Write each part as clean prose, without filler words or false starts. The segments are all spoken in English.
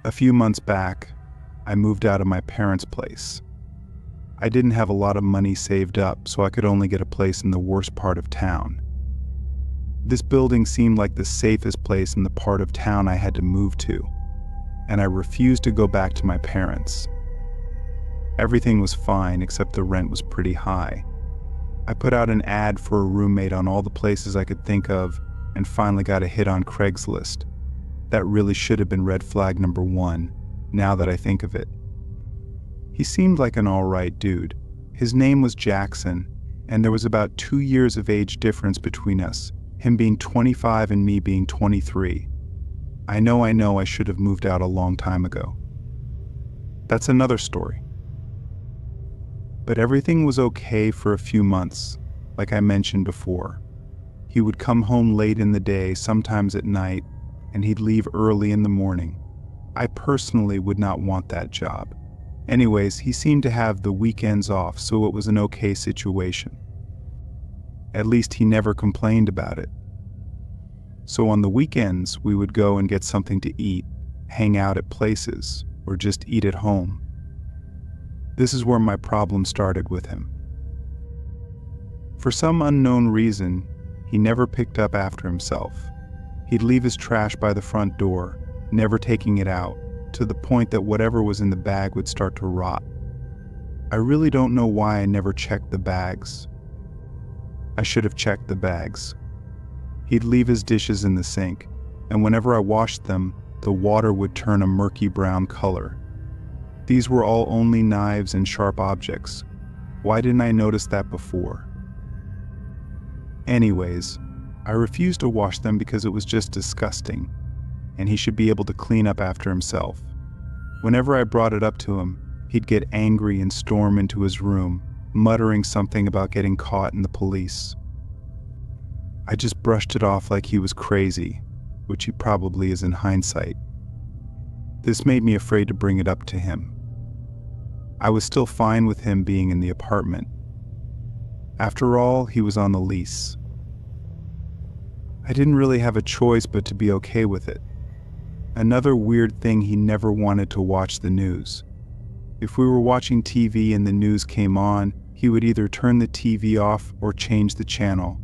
A few months back, I moved out of my parents' place. I didn't have a lot of money saved up, so I could only get a place in the worst part of town. This building seemed like the safest place in the part of town I had to move to, and I refused to go back to my parents. Everything was fine except the rent was pretty high. I put out an ad for a roommate on all the places I could think of and finally got a hit on Craigslist. That really should have been red flag number 1, now that I think of it. He seemed like an alright dude. His name was Jackson, and there was about 2 years of age difference between us, him being 25 and me being 23. I know I should have moved out a long time ago. That's another story. But everything was okay for a few months, like I mentioned before. He would come home late in the day, sometimes at night, and he'd leave early in the morning. I personally would not want that job. Anyways, he seemed to have the weekends off, so it was an okay situation. At least he never complained about it. So on the weekends, we would go and get something to eat, hang out at places, or just eat at home. This is where my problem started with him. For some unknown reason, he never picked up after himself. He'd leave his trash by the front door, never taking it out, to the point that whatever was in the bag would start to rot. I really don't know why I never checked the bags. I should have checked the bags. He'd leave his dishes in the sink, and whenever I washed them, the water would turn a murky brown color. These were all only knives and sharp objects. Why didn't I notice that before? Anyways, I refused to wash them because it was just disgusting, and he should be able to clean up after himself. Whenever I brought it up to him, he'd get angry and storm into his room, muttering something about getting caught in the police. I just brushed it off like he was crazy, which he probably is in hindsight. This made me afraid to bring it up to him. I was still fine with him being in the apartment. After all, he was on the lease. I didn't really have a choice but to be okay with it. Another weird thing, he never wanted to watch the news. If we were watching TV and the news came on, he would either turn the TV off or change the channel.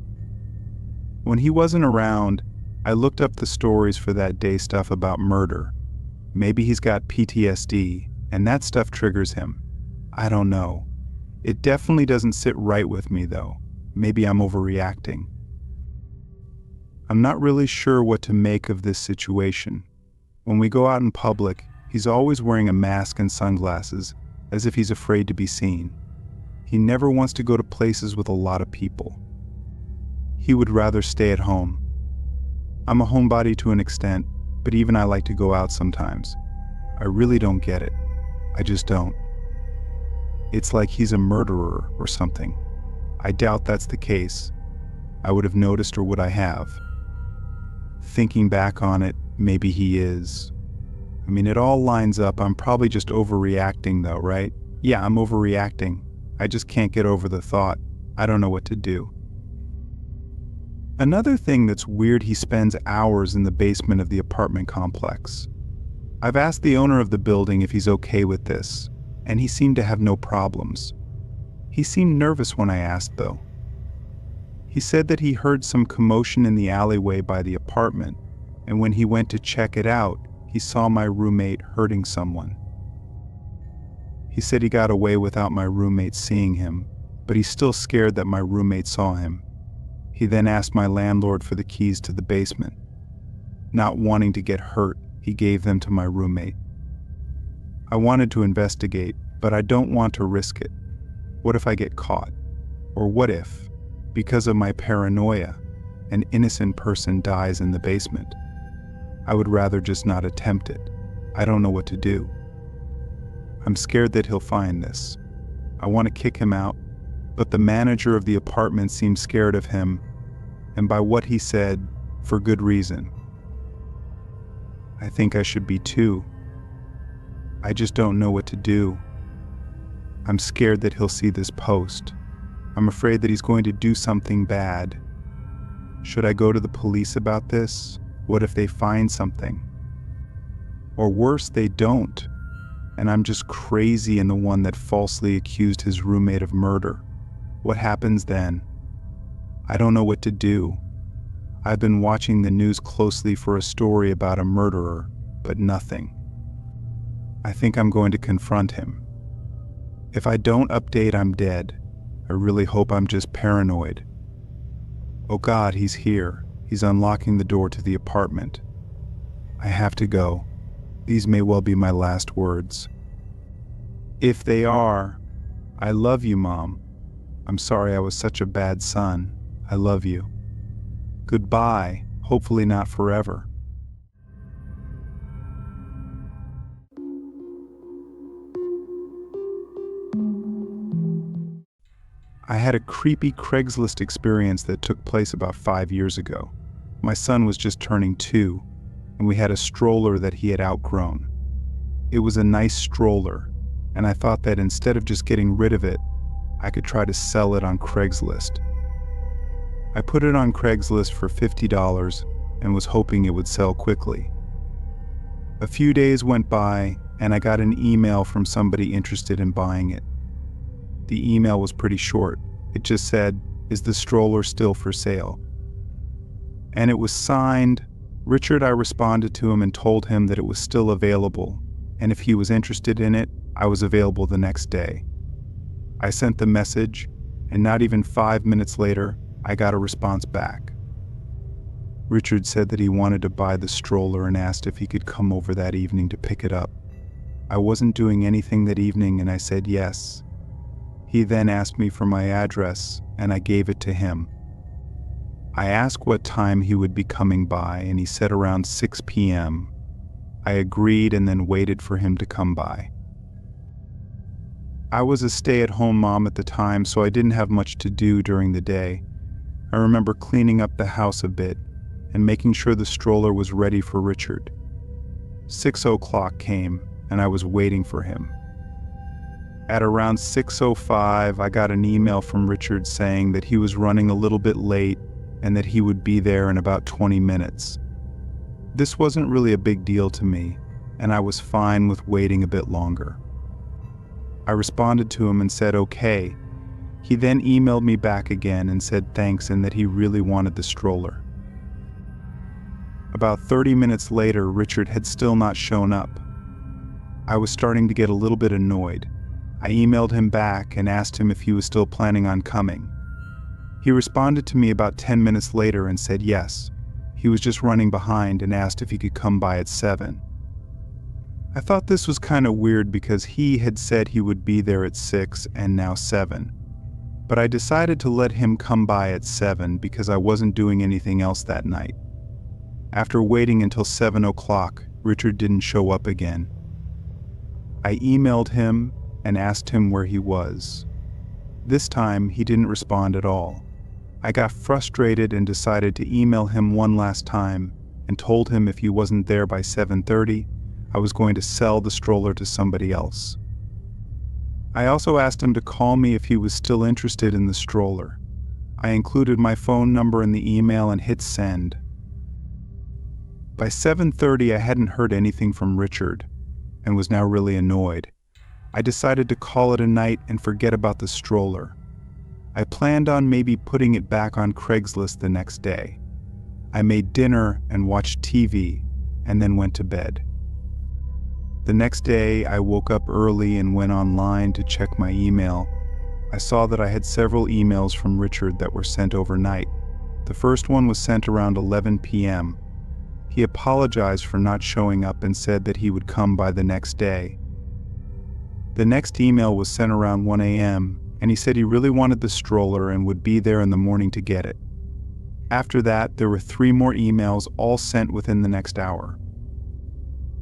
When he wasn't around, I looked up the stories for that day, stuff about murder. Maybe he's got PTSD, and that stuff triggers him. I don't know. It definitely doesn't sit right with me, though. Maybe I'm overreacting. I'm not really sure what to make of this situation. When we go out in public, he's always wearing a mask and sunglasses, as if he's afraid to be seen. He never wants to go to places with a lot of people. He would rather stay at home. I'm a homebody to an extent, but even I like to go out sometimes. I really don't get it. I just don't. It's like he's a murderer or something. I doubt that's the case. I would have noticed, or would I have? Thinking back on it, maybe he is. I mean, it all lines up. I'm probably just overreacting though, right? Yeah, I'm overreacting. I just can't get over the thought. I don't know what to do. Another thing that's weird, he spends hours in the basement of the apartment complex. I've asked the owner of the building if he's okay with this, and he seemed to have no problems. He seemed nervous when I asked, though. He said that he heard some commotion in the alleyway by the apartment, and when he went to check it out, he saw my roommate hurting someone. He said he got away without my roommate seeing him, but he's still scared that my roommate saw him. He then asked my landlord for the keys to the basement. Not wanting to get hurt, he gave them to my roommate. I wanted to investigate, but I don't want to risk it. What if I get caught? Or what if, because of my paranoia, an innocent person dies in the basement? I would rather just not attempt it. I don't know what to do. I'm scared that he'll find this. I want to kick him out, but the manager of the apartment seems scared of him, and by what he said, for good reason. I think I should be too. I just don't know what to do. I'm scared that he'll see this post. I'm afraid that he's going to do something bad. Should I go to the police about this? What if they find something? Or worse, they don't, and I'm just crazy and the one that falsely accused his roommate of murder. What happens then? I don't know what to do. I've been watching the news closely for a story about a murderer, but nothing. I think I'm going to confront him. If I don't update, I'm dead. I really hope I'm just paranoid. Oh God, he's here. He's unlocking the door to the apartment. I have to go. These may well be my last words. If they are, I love you, Mom. I'm sorry I was such a bad son. I love you. Goodbye, hopefully not forever. I had a creepy Craigslist experience that took place about 5 years ago. My son was just turning 2, and we had a stroller that he had outgrown. It was a nice stroller, and I thought that instead of just getting rid of it, I could try to sell it on Craigslist. I put it on Craigslist for $50 and was hoping it would sell quickly. A few days went by, and I got an email from somebody interested in buying it. The email was pretty short. It just said, "Is the stroller still for sale?" And it was signed Richard. I responded to him and told him that it was still available, and if he was interested in it, I was available the next day. I sent the message, and not even 5 minutes later, I got a response back. Richard said that he wanted to buy the stroller and asked if he could come over that evening to pick it up. I wasn't doing anything that evening, and I said yes. He then asked me for my address, and I gave it to him. I asked what time he would be coming by, and he said around 6 p.m. I agreed and then waited for him to come by. I was a stay-at-home mom at the time, so I didn't have much to do during the day. I remember cleaning up the house a bit and making sure the stroller was ready for Richard. 6:00 came, and I was waiting for him. At around 6:05, I got an email from Richard saying that he was running a little bit late and that he would be there in about 20 minutes. This wasn't really a big deal to me, and I was fine with waiting a bit longer. I responded to him and said okay. He then emailed me back again and said thanks and that he really wanted the stroller. About 30 minutes later, Richard had still not shown up. I was starting to get a little bit annoyed. I emailed him back and asked him if he was still planning on coming. He responded to me about 10 minutes later and said yes. He was just running behind and asked if he could come by at 7. I thought this was kind of weird because he had said he would be there at 6 and now 7. But I decided to let him come by at 7 because I wasn't doing anything else that night. After waiting until 7:00, Richard didn't show up again. I emailed him and asked him where he was. This time, he didn't respond at all. I got frustrated and decided to email him one last time and told him if he wasn't there by 7:30, I was going to sell the stroller to somebody else. I also asked him to call me if he was still interested in the stroller. I included my phone number in the email and hit send. By 7:30, I hadn't heard anything from Richard and was now really annoyed. I decided to call it a night and forget about the stroller. I planned on maybe putting it back on Craigslist the next day. I made dinner and watched TV and then went to bed. The next day, I woke up early and went online to check my email. I saw that I had several emails from Richard that were sent overnight. The first one was sent around 11 p.m. He apologized for not showing up and said that he would come by the next day. The next email was sent around 1 a.m., and he said he really wanted the stroller and would be there in the morning to get it. After that, there were 3 more emails, all sent within the next hour.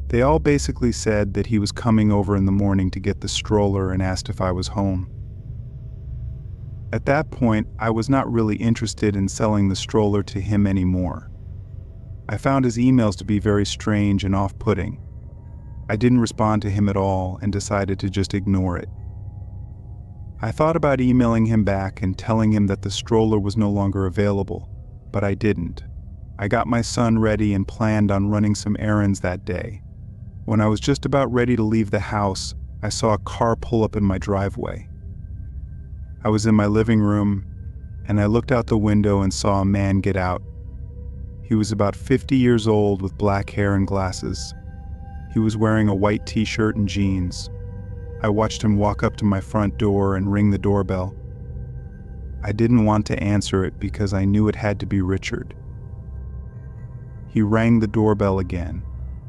They all basically said that he was coming over in the morning to get the stroller and asked if I was home. At that point, I was not really interested in selling the stroller to him anymore. I found his emails to be very strange and off-putting. I didn't respond to him at all and decided to just ignore it. I thought about emailing him back and telling him that the stroller was no longer available, but I didn't. I got my son ready and planned on running some errands that day. When I was just about ready to leave the house, I saw a car pull up in my driveway. I was in my living room, and I looked out the window and saw a man get out. He was about 50 years old with black hair and glasses. He was wearing a white t-shirt and jeans. I watched him walk up to my front door and ring the doorbell. I didn't want to answer it because I knew it had to be Richard. He rang the doorbell again,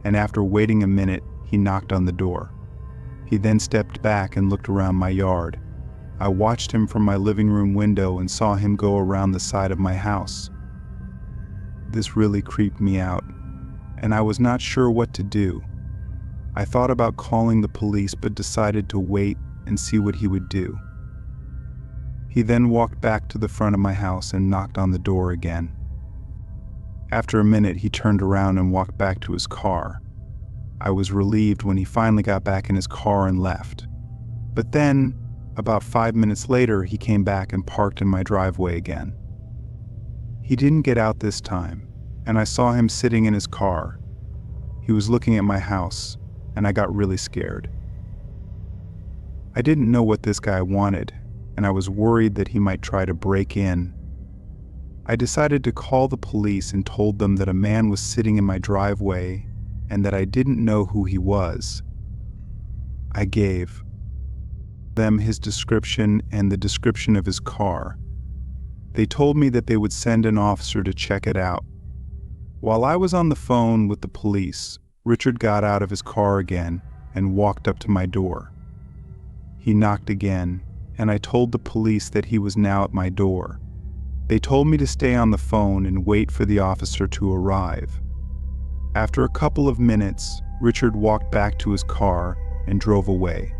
and after waiting a minute, he knocked on the door. He then stepped back and looked around my yard. I watched him from my living room window and saw him go around the side of my house. This really creeped me out, and I was not sure what to do. I thought about calling the police but decided to wait and see what he would do. He then walked back to the front of my house and knocked on the door again. After a minute, he turned around and walked back to his car. I was relieved when he finally got back in his car and left. But then, about 5 minutes later, he came back and parked in my driveway again. He didn't get out this time, and I saw him sitting in his car. He was looking at my house, and I got really scared. I didn't know what this guy wanted, and I was worried that he might try to break in. I decided to call the police and told them that a man was sitting in my driveway and that I didn't know who he was. I gave them his description and the description of his car. They told me that they would send an officer to check it out. While I was on the phone with the police, Richard got out of his car again and walked up to my door. He knocked again, and I told the police that he was now at my door. They told me to stay on the phone and wait for the officer to arrive. After a couple of minutes, Richard walked back to his car and drove away.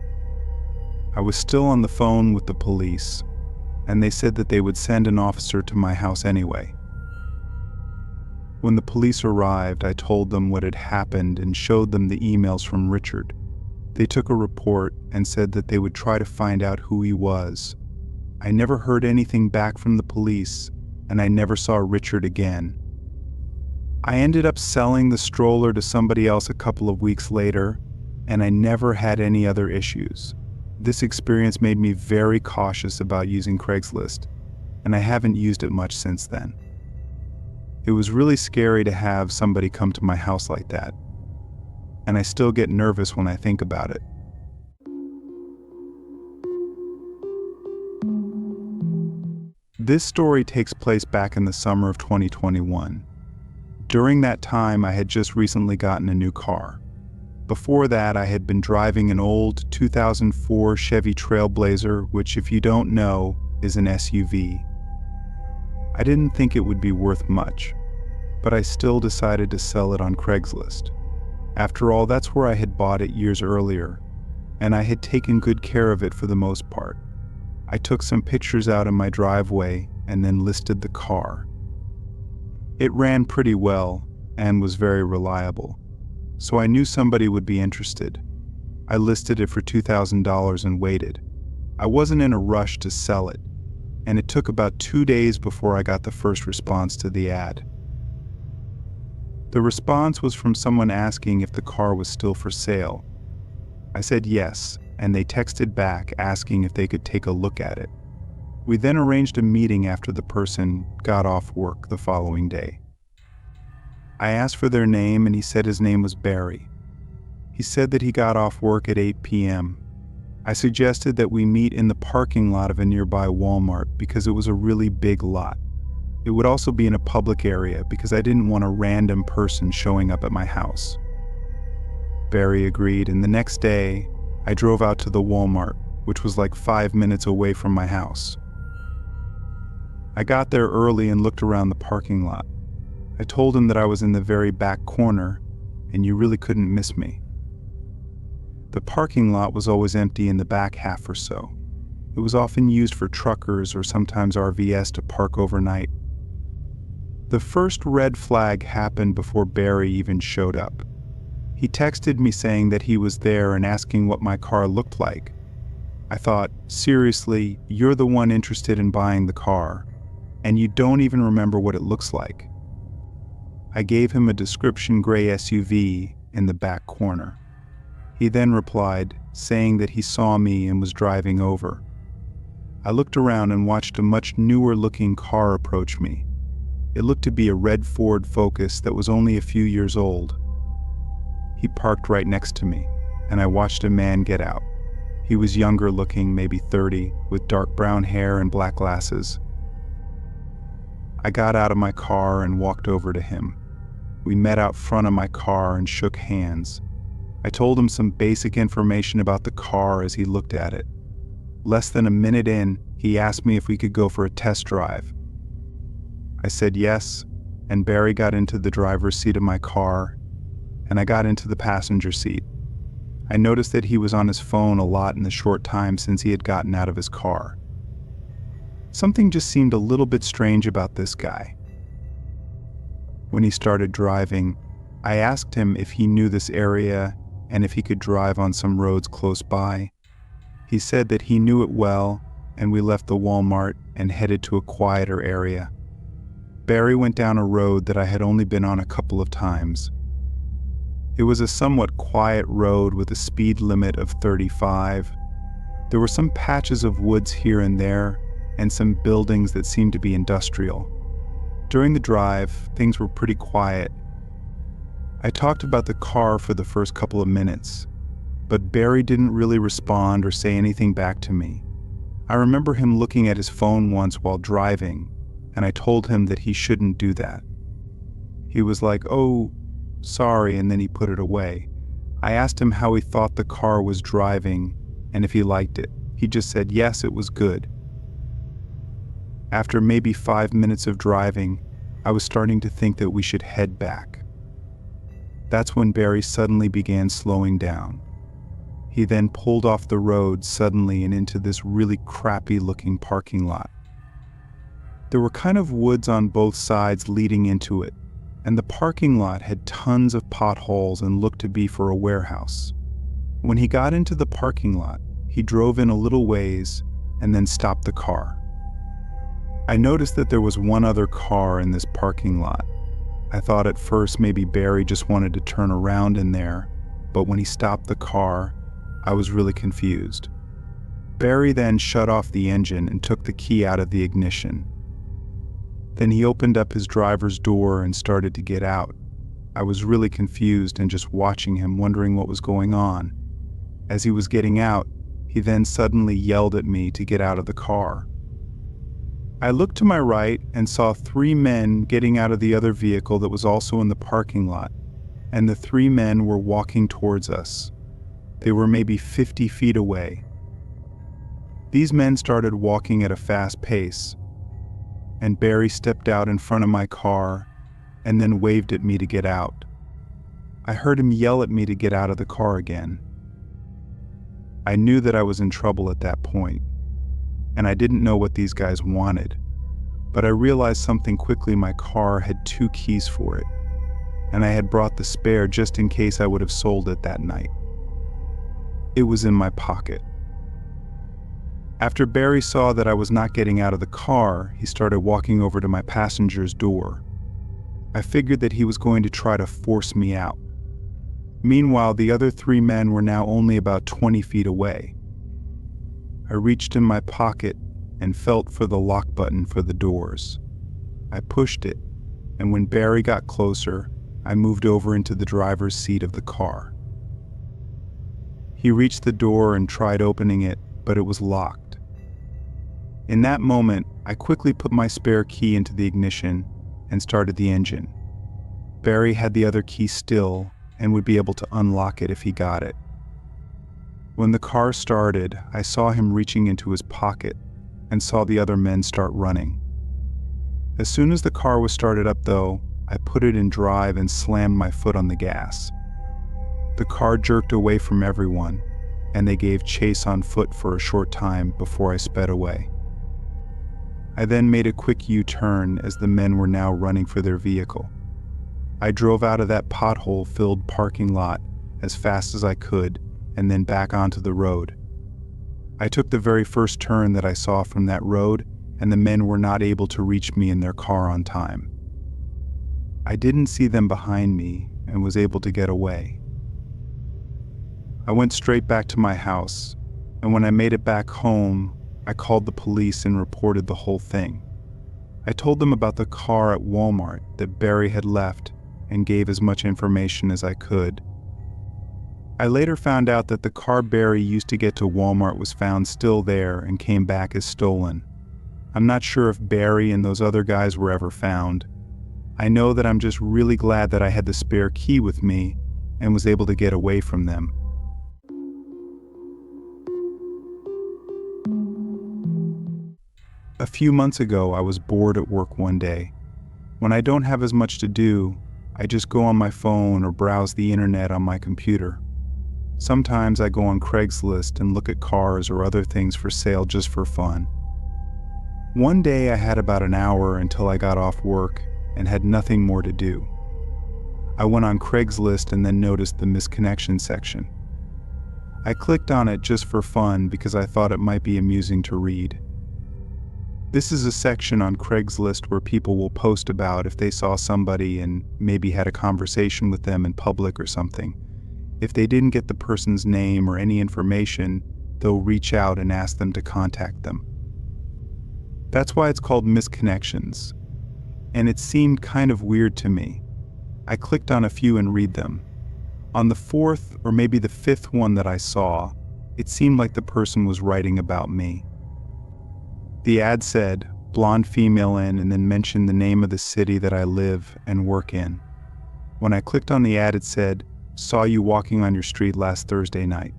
I was still on the phone with the police, and they said that they would send an officer to my house anyway. When the police arrived, I told them what had happened and showed them the emails from Richard. They took a report and said that they would try to find out who he was. I never heard anything back from the police, and I never saw Richard again. I ended up selling the stroller to somebody else a couple of weeks later, and I never had any other issues. This experience made me very cautious about using Craigslist, and I haven't used it much since then. It was really scary to have somebody come to my house like that, and I still get nervous when I think about it. This story takes place back in the summer of 2021. During that time, I had just recently gotten a new car. Before that, I had been driving an old 2004 Chevy Trailblazer, which, if you don't know, is an SUV. I didn't think it would be worth much, but I still decided to sell it on Craigslist. After all, that's where I had bought it years earlier, and I had taken good care of it for the most part. I took some pictures out in my driveway and then listed the car. It ran pretty well and was very reliable, so I knew somebody would be interested. I listed it for $2,000 and waited. I wasn't in a rush to sell it, and it took about 2 days before I got the first response to the ad. The response was from someone asking if the car was still for sale. I said yes, and they texted back asking if they could take a look at it. We then arranged a meeting after the person got off work the following day. I asked for their name, and he said his name was Barry. He said that he got off work at 8 p.m. I suggested that we meet in the parking lot of a nearby Walmart because it was a really big lot. It would also be in a public area because I didn't want a random person showing up at my house. Barry agreed, and the next day, I drove out to the Walmart, which was like 5 minutes away from my house. I got there early and looked around the parking lot. I told him that I was in the very back corner, and you really couldn't miss me. The parking lot was always empty in the back half or so. It was often used for truckers or sometimes RVs to park overnight. The first red flag happened before Barry even showed up. He texted me saying that he was there and asking what my car looked like. I thought, seriously, you're the one interested in buying the car, and you don't even remember what it looks like. I gave him a description gray SUV in the back corner. He then replied, saying that he saw me and was driving over. I looked around and watched a much newer looking car approach me. It looked to be a red Ford Focus that was only a few years old. He parked right next to me, and I watched a man get out. He was younger looking, maybe 30, with dark brown hair and black glasses. I got out of my car and walked over to him. We met out front of my car and shook hands. I told him some basic information about the car as he looked at it. Less than a minute in, he asked me if we could go for a test drive. I said yes, and Barry got into the driver's seat of my car, and I got into the passenger seat. I noticed that he was on his phone a lot in the short time since he had gotten out of his car. Something just seemed a little bit strange about this guy. When he started driving, I asked him if he knew this area and if he could drive on some roads close by. He said that he knew it well, and we left the Walmart and headed to a quieter area. Barry went down a road that I had only been on a couple of times. It was a somewhat quiet road with a speed limit of 35. There were some patches of woods here and there, and some buildings that seemed to be industrial. During the drive, things were pretty quiet. I talked about the car for the first couple of minutes, but Barry didn't really respond or say anything back to me. I remember him looking at his phone once while driving, and I told him that he shouldn't do that. He was like, "Oh, sorry," and then he put it away. I asked him how he thought the car was driving and if he liked it. He just said yes, it was good. After maybe 5 minutes of driving, I was starting to think that we should head back. That's when Barry suddenly began slowing down. He then pulled off the road suddenly and into this really crappy looking parking lot. There were kind of woods on both sides leading into it, and the parking lot had tons of potholes and looked to be for a warehouse. When he got into the parking lot, he drove in a little ways and then stopped the car. I noticed that there was one other car in this parking lot. I thought at first maybe Barry just wanted to turn around in there, but when he stopped the car, I was really confused. Barry then shut off the engine and took the key out of the ignition. Then he opened up his driver's door and started to get out. I was really confused and just watching him, wondering what was going on. As he was getting out, he then suddenly yelled at me to get out of the car. I looked to my right and saw 3 men getting out of the other vehicle that was also in the parking lot, and the 3 men were walking towards us. They were maybe 50 feet away. These men started walking at a fast pace, and Barry stepped out in front of my car and then waved at me to get out. I heard him yell at me to get out of the car again. I knew that I was in trouble at that point, and I didn't know what these guys wanted, but I realized something quickly. My car had 2 keys for it, and I had brought the spare just in case I would have sold it that night. It was in my pocket. After Barry saw that I was not getting out of the car, he started walking over to my passenger's door. I figured that he was going to try to force me out. Meanwhile, the other 3 men were now only about 20 feet away. I reached in my pocket and felt for the lock button for the doors. I pushed it, and when Barry got closer, I moved over into the driver's seat of the car. He reached the door and tried opening it, but it was locked. In that moment, I quickly put my spare key into the ignition and started the engine. Barry had the other key still and would be able to unlock it if he got it. When the car started, I saw him reaching into his pocket and saw the other men start running. As soon as the car was started up though, I put it in drive and slammed my foot on the gas. The car jerked away from everyone, and they gave chase on foot for a short time before I sped away. I then made a quick U-turn as the men were now running for their vehicle. I drove out of that pothole-filled parking lot as fast as I could and then back onto the road. I took the very first turn that I saw from that road, and the men were not able to reach me in their car on time. I didn't see them behind me and was able to get away. I went straight back to my house, and when I made it back home, I called the police and reported the whole thing. I told them about the car at Walmart that Barry had left and gave as much information as I could. I later found out that the car Barry used to get to Walmart was found still there and came back as stolen. I'm not sure if Barry and those other guys were ever found. I know that I'm just really glad that I had the spare key with me and was able to get away from them. A few months ago, I was bored at work one day. When I don't have as much to do, I just go on my phone or browse the internet on my computer. Sometimes I go on Craigslist and look at cars or other things for sale just for fun. One day I had about an hour until I got off work and had nothing more to do. I went on Craigslist and then noticed the misconnection section. I clicked on it just for fun because I thought it might be amusing to read. This is a section on Craigslist where people will post about if they saw somebody and maybe had a conversation with them in public or something. If they didn't get the person's name or any information, they'll reach out and ask them to contact them. That's why it's called misconnections. And it seemed kind of weird to me. I clicked on a few and read them. On the fourth or maybe the fifth one that I saw, it seemed like the person was writing about me. The ad said, blonde female in, and then mentioned the name of the city that I live and work in. When I clicked on the ad, it said, saw you walking on your street last Thursday night.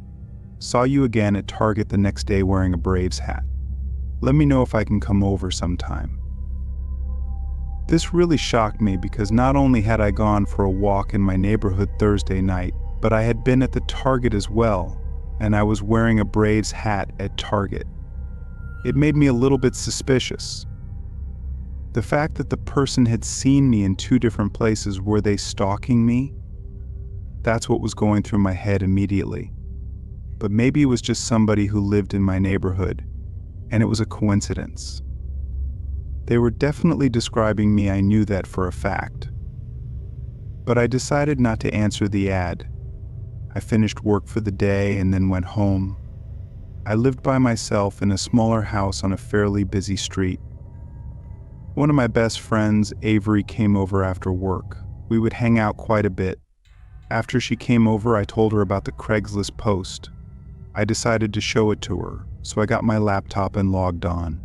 Saw you again at Target the next day wearing a Braves hat. Let me know if I can come over sometime. This really shocked me because not only had I gone for a walk in my neighborhood Thursday night, but I had been at the Target as well, and I was wearing a Braves hat at Target. It made me a little bit suspicious. The fact that the person had seen me in two different places, were they stalking me? That's what was going through my head immediately. But maybe it was just somebody who lived in my neighborhood, and it was a coincidence. They were definitely describing me, I knew that for a fact. But I decided not to answer the ad. I finished work for the day and then went home. I lived by myself in a smaller house on a fairly busy street. One of my best friends, Avery, came over after work. We would hang out quite a bit. After she came over, I told her about the Craigslist post. I decided to show it to her, so I got my laptop and logged on.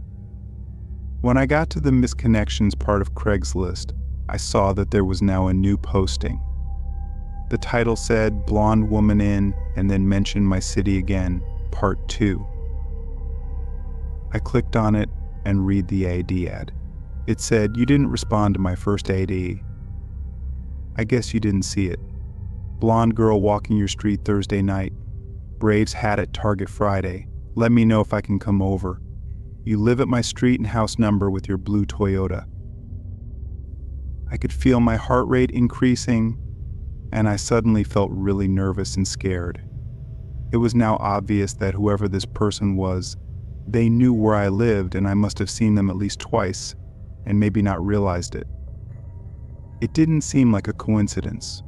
When I got to the misconnections part of Craigslist, I saw that there was now a new posting. The title said, Blonde Woman In, and then mentioned my city again, Part 2. I clicked on it and read the ad. It said, you didn't respond to my first ad. I guess you didn't see it. Blonde girl walking your street Thursday night. Braves hat at Target Friday. Let me know if I can come over. You live at my street and house number with your blue Toyota. I could feel my heart rate increasing, and I suddenly felt really nervous and scared. It was now obvious that whoever this person was, they knew where I lived, and I must have seen them at least twice, and maybe not realized it. It didn't seem like a coincidence.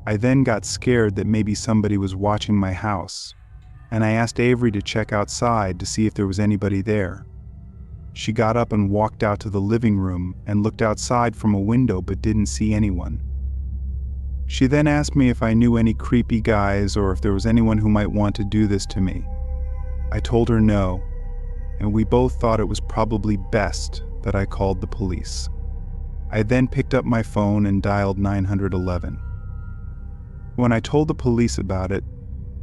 I then got scared that maybe somebody was watching my house, and I asked Avery to check outside to see if there was anybody there. She got up and walked out to the living room and looked outside from a window but didn't see anyone. She then asked me if I knew any creepy guys or if there was anyone who might want to do this to me. I told her no, and we both thought it was probably best that I called the police. I then picked up my phone and dialed 911. When I told the police about it,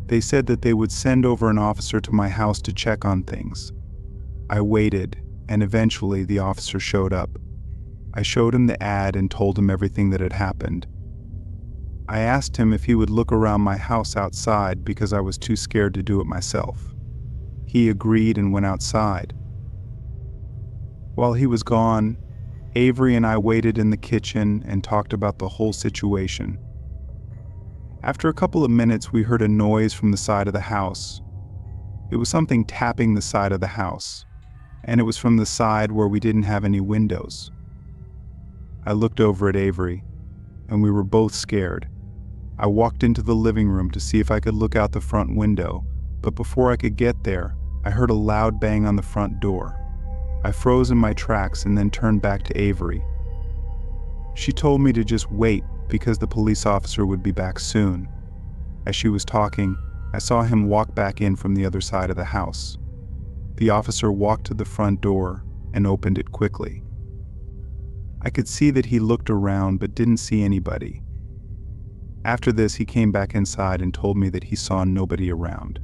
they said that they would send over an officer to my house to check on things. I waited, and eventually the officer showed up. I showed him the ad and told him everything that had happened. I asked him if he would look around my house outside because I was too scared to do it myself. He agreed and went outside. While he was gone, Avery and I waited in the kitchen and talked about the whole situation. After a couple of minutes, we heard a noise from the side of the house. It was something tapping the side of the house, and it was from the side where we didn't have any windows. I looked over at Avery, and we were both scared. I walked into the living room to see if I could look out the front window, but before I could get there, I heard a loud bang on the front door. I froze in my tracks and then turned back to Avery. She told me to just wait because the police officer would be back soon. As she was talking, I saw him walk back in from the other side of the house. The officer walked to the front door and opened it quickly. I could see that he looked around but didn't see anybody. After this, he came back inside and told me that he saw nobody around.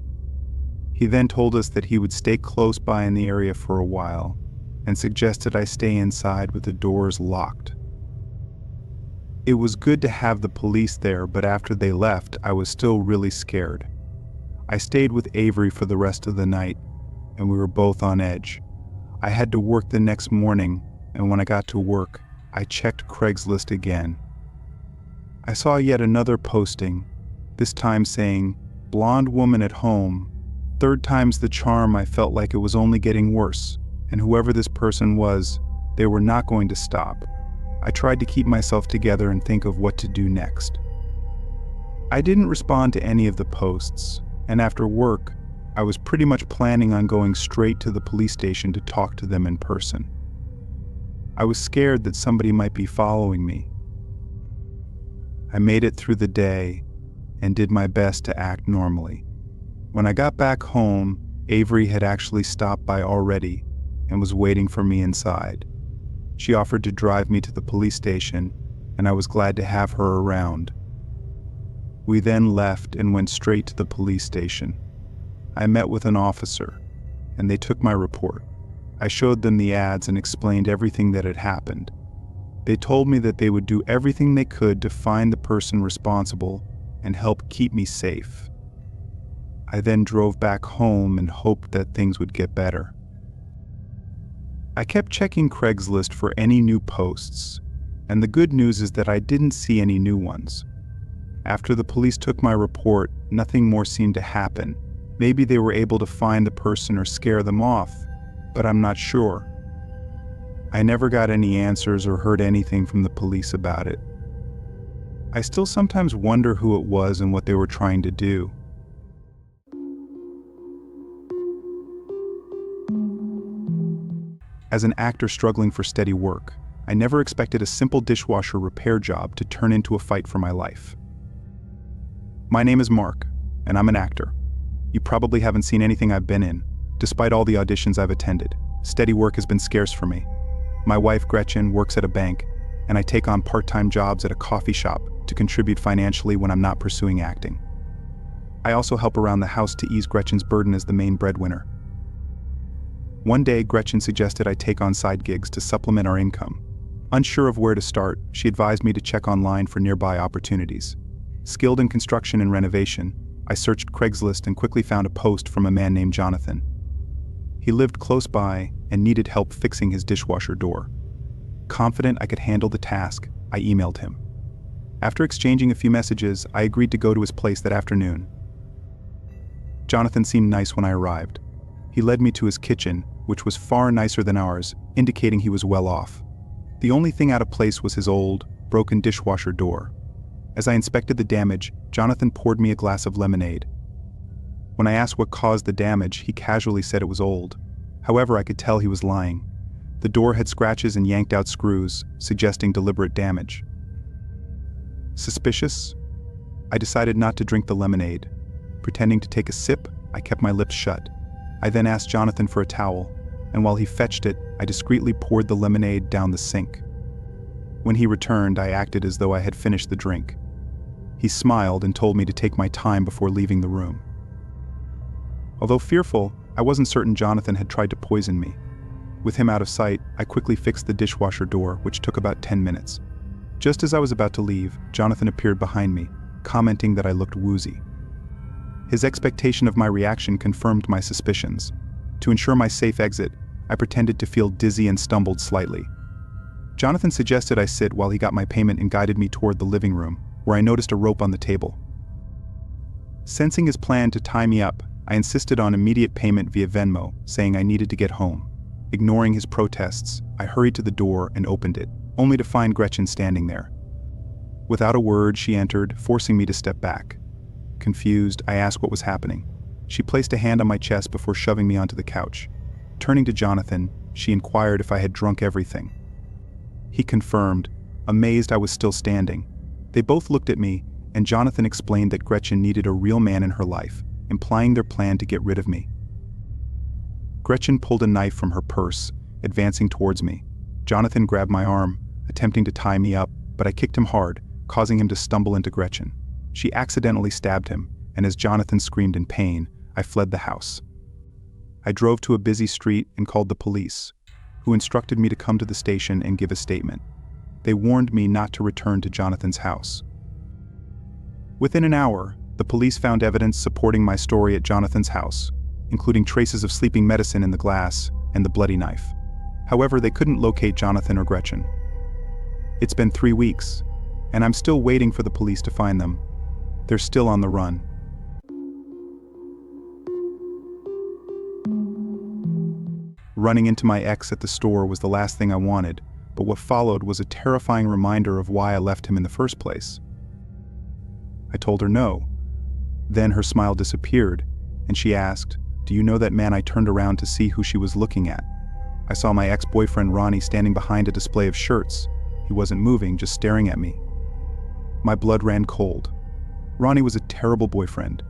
He then told us that he would stay close by in the area for a while and suggested I stay inside with the doors locked. It was good to have the police there, but after they left, I was still really scared. I stayed with Avery for the rest of the night, and we were both on edge. I had to work the next morning, and when I got to work, I checked Craigslist again. I saw yet another posting, this time saying, "Blonde woman at home." Third time's the charm. I felt like it was only getting worse, and whoever this person was, they were not going to stop. I tried to keep myself together and think of what to do next. I didn't respond to any of the posts, and after work, I was pretty much planning on going straight to the police station to talk to them in person. I was scared that somebody might be following me. I made it through the day and did my best to act normally. When I got back home, Avery had actually stopped by already and was waiting for me inside. She offered to drive me to the police station, and I was glad to have her around. We then left and went straight to the police station. I met with an officer, and they took my report. I showed them the ads and explained everything that had happened. They told me that they would do everything they could to find the person responsible and help keep me safe. I then drove back home and hoped that things would get better. I kept checking Craigslist for any new posts, and the good news is that I didn't see any new ones. After the police took my report, nothing more seemed to happen. Maybe they were able to find the person or scare them off, but I'm not sure. I never got any answers or heard anything from the police about it. I still sometimes wonder who it was and what they were trying to do. As an actor struggling for steady work, I never expected a simple dishwasher repair job to turn into a fight for my life. My name is Mark, and I'm an actor. You probably haven't seen anything I've been in. Despite all the auditions I've attended, steady work has been scarce for me. My wife, Gretchen, works at a bank, and I take on part-time jobs at a coffee shop to contribute financially when I'm not pursuing acting. I also help around the house to ease Gretchen's burden as the main breadwinner. One day, Gretchen suggested I take on side gigs to supplement our income. Unsure of where to start, she advised me to check online for nearby opportunities. Skilled in construction and renovation, I searched Craigslist and quickly found a post from a man named Jonathan. He lived close by and needed help fixing his dishwasher door. Confident I could handle the task, I emailed him. After exchanging a few messages, I agreed to go to his place that afternoon. Jonathan seemed nice when I arrived. He led me to his kitchen, which was far nicer than ours, indicating he was well off. The only thing out of place was his old, broken dishwasher door. As I inspected the damage, Jonathan poured me a glass of lemonade. When I asked what caused the damage, he casually said it was old. However, I could tell he was lying. The door had scratches and yanked out screws, suggesting deliberate damage. Suspicious? I decided not to drink the lemonade. Pretending to take a sip, I kept my lips shut. I then asked Jonathan for a towel, and while he fetched it, I discreetly poured the lemonade down the sink. When he returned, I acted as though I had finished the drink. He smiled and told me to take my time before leaving the room. Although fearful, I wasn't certain Jonathan had tried to poison me. With him out of sight, I quickly fixed the dishwasher door, which took about 10 minutes. Just as I was about to leave, Jonathan appeared behind me, commenting that I looked woozy. His expectation of my reaction confirmed my suspicions. To ensure my safe exit, I pretended to feel dizzy and stumbled slightly. Jonathan suggested I sit while he got my payment and guided me toward the living room, where I noticed a rope on the table. Sensing his plan to tie me up, I insisted on immediate payment via Venmo, saying I needed to get home. Ignoring his protests, I hurried to the door and opened it, only to find Gretchen standing there. Without a word, she entered, forcing me to step back. Confused, I asked what was happening. She placed a hand on my chest before shoving me onto the couch. Turning to Jonathan, she inquired if I had drunk everything. He confirmed, amazed I was still standing. They both looked at me, and Jonathan explained that Gretchen needed a real man in her life, implying their plan to get rid of me. Gretchen pulled a knife from her purse, advancing towards me. Jonathan grabbed my arm, attempting to tie me up, but I kicked him hard, causing him to stumble into Gretchen. She accidentally stabbed him, and as Jonathan screamed in pain, I fled the house. I drove to a busy street and called the police, who instructed me to come to the station and give a statement. They warned me not to return to Jonathan's house. Within an hour, the police found evidence supporting my story at Jonathan's house, including traces of sleeping medicine in the glass and the bloody knife. However, they couldn't locate Jonathan or Gretchen. It's been 3 weeks, and I'm still waiting for the police to find them. They're still on the run. Running into my ex at the store was the last thing I wanted, but what followed was a terrifying reminder of why I left him in the first place. I told her no. Then her smile disappeared, and she asked, "Do you know that man?" I turned around to see who she was looking at. I saw my ex-boyfriend Ronnie standing behind a display of shirts. He wasn't moving, just staring at me. My blood ran cold. Ronnie was a terrible boyfriend.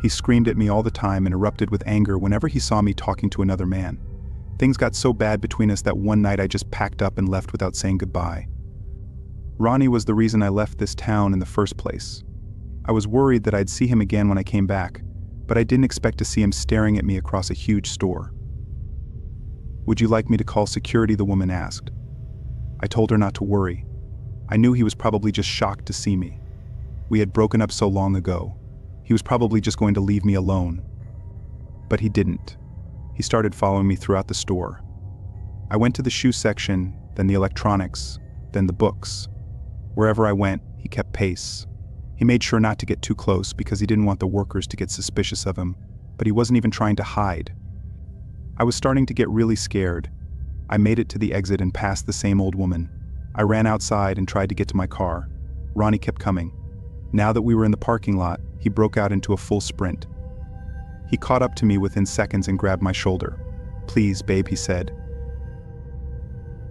He screamed at me all the time and erupted with anger whenever he saw me talking to another man. Things got so bad between us that one night I just packed up and left without saying goodbye. Ronnie was the reason I left this town in the first place. I was worried that I'd see him again when I came back, but I didn't expect to see him staring at me across a huge store. "Would you like me to call security?" the woman asked. I told her not to worry. I knew he was probably just shocked to see me. We had broken up so long ago. He was probably just going to leave me alone. But he didn't. He started following me throughout the store. I went to the shoe section, then the electronics, then the books. Wherever I went, he kept pace. He made sure not to get too close because he didn't want the workers to get suspicious of him, but he wasn't even trying to hide. I was starting to get really scared. I made it to the exit and passed the same old woman. I ran outside and tried to get to my car. Ronnie kept coming. Now that we were in the parking lot, he broke out into a full sprint. He caught up to me within seconds and grabbed my shoulder. "Please, babe," he said.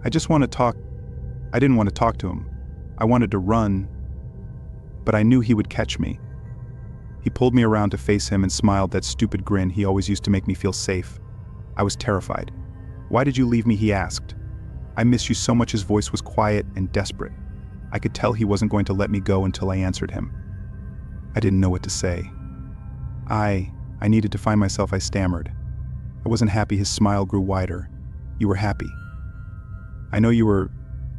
I didn't want to talk to him. I wanted to run, but I knew he would catch me. He pulled me around to face him and smiled that stupid grin he always used to make me feel safe. I was terrified. "Why did you leave me?" he asked. "I miss you so much." His voice was quiet and desperate. I could tell he wasn't going to let me go until I answered him. I didn't know what to say. I needed to find myself, I stammered. I wasn't happy. His smile grew wider. "You were happy." "I know you were."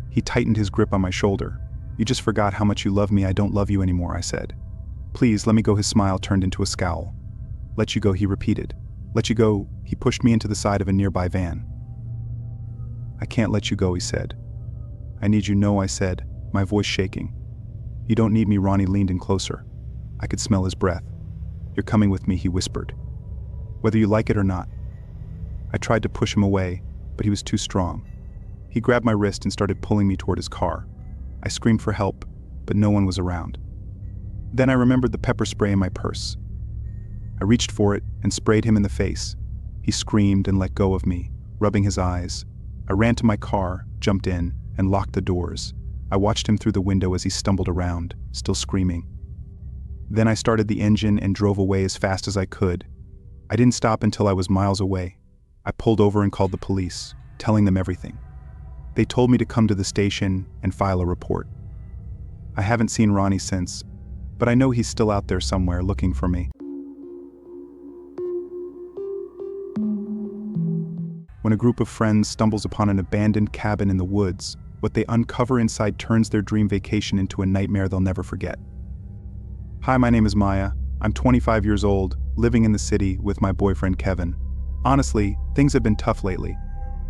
He tightened his grip on my shoulder. "You just forgot how much you love me." "I don't love you anymore," I said. "Please, let me go." His smile turned into a scowl. "Let you go," he repeated. "Let you go." He pushed me into the side of a nearby van. "I can't let you go," he said. "I need you." "No," I said, my voice shaking. "You don't need me." Ronnie leaned in closer. I could smell his breath. "You're coming with me," he whispered. "Whether you like it or not." I tried to push him away, but he was too strong. He grabbed my wrist and started pulling me toward his car. I screamed for help, but no one was around. Then I remembered the pepper spray in my purse. I reached for it and sprayed him in the face. He screamed and let go of me, rubbing his eyes. I ran to my car, jumped in, and locked the doors. I watched him through the window as he stumbled around, still screaming. Then I started the engine and drove away as fast as I could. I didn't stop until I was miles away. I pulled over and called the police, telling them everything. They told me to come to the station and file a report. I haven't seen Ronnie since, but I know he's still out there somewhere looking for me. When a group of friends stumbles upon an abandoned cabin in the woods, what they uncover inside turns their dream vacation into a nightmare they'll never forget. Hi, my name is Maya. I'm 25 years old, living in the city with my boyfriend Kevin. Honestly, things have been tough lately.